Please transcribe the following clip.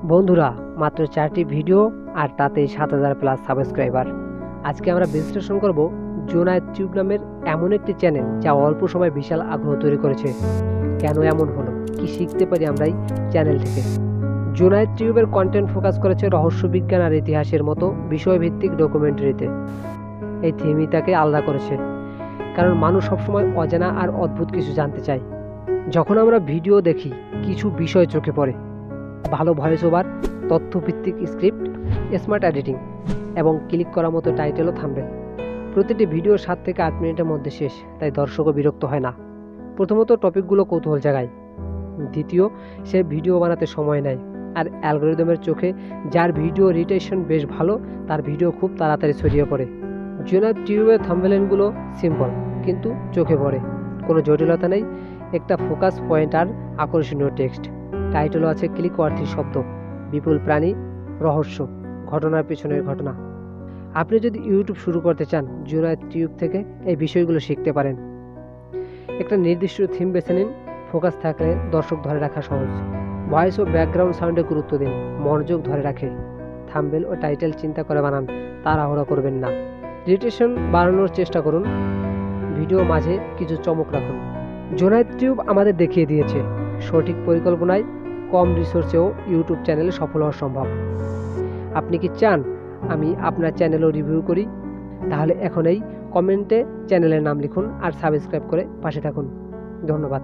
বন্ধুরা, মাত্র 4টি ভিডিও আর তাতেই 7,000 প্লাস সাবস্ক্রাইবার। আজকে আমরা বিশ্লেষণ করব জোনায়েদ টিউব নামের এমন একটি চ্যানেল যা অল্প সময়ে বিশাল আগ্রহ তৈরি করেছে। কেন এমন হলো, কি শিখতে পারি আমরা এই চ্যানেল থেকে? জোনায়েদ টিউবের কন্টেন্ট ফোকাস করেছে রহস্য বিজ্ঞান আর ইতিহাসের মতো বিষয়ভিত্তিক ডকুমেন্টারিতে। এই থিমই তাকে আলাদা করেছে, কারণ মানুষ সবসময় অজানা আর অদ্ভুত কিছু জানতে চায়। যখন আমরা ভিডিও দেখি, কিছু বিষয় চোখে পড়ে: ভালো ভয়েস ওভার, তথ্যভিত্তিক স্ক্রিপ্ট, স্মার্ট এডিটিং এবং ক্লিক করার মতো টাইটেল ও থাম্বনেল। প্রতিটি ভিডিও 7 থেকে 8 মিনিটের মধ্যে শেষ, তাই দর্শকও বিরক্ত হয় না। প্রথমত, টপিকগুলো কৌতূহল জাগায়। দ্বিতীয়, সে ভিডিও বানাতে সময় নেয়, আর অ্যালগোরিদমের চোখে যার ভিডিও রিটেনশন বেশ ভালো, তার ভিডিও খুব তাড়াতাড়ি ছড়িয়ে পড়ে। জোনায়েদ টিউবের থাম্বনেলগুলো সিম্পল কিন্তু চোখে পড়ে, কোনো জটিলতা নেই, একটা ফোকাস পয়েন্ট আর আকর্ষণীয় টেক্সট। টাইটেলও আছে ক্লিক ওয়ার্থি শব্দ, বিপুল প্রাণী, রহস্য, ঘটনার পেছনের ঘটনা। আপনি যদি ইউটিউব শুরু করতে চান, জোনায়েদ টিউব থেকে এই বিষয়গুলো শিখতে পারেন। একটা নির্দিষ্ট থিম বেছে নিন, ফোকাস থাকলে দর্শক ধরে রাখা সহজ। ভয়েস ও ব্যাকগ্রাউন্ড সাউন্ডে গুরুত্ব দিন, মনোযোগ ধরে রাখে। থাম্বনেল ও টাইটেল চিন্তা করে বানান, তাড়াহুড়ো করবেন না। রিটেনশন বাড়ানোর চেষ্টা করুন, ভিডিও মাঝে কিছু চমক রাখুন। জোনায়েদ টিউব আমাদের দেখিয়ে দিয়েছে, সঠিক পরিকল্পনায় কম রিসোর্সেও ইউটিউব চ্যানেলে সফল হওয়া সম্ভব। আপনি কি চান আমি আপনার চ্যানেলও রিভিউ করি? তাহলে এখনই কমেন্টে চ্যানেলের নাম লিখুন আর সাবস্ক্রাইব করে পাশে থাকুন। ধন্যবাদ।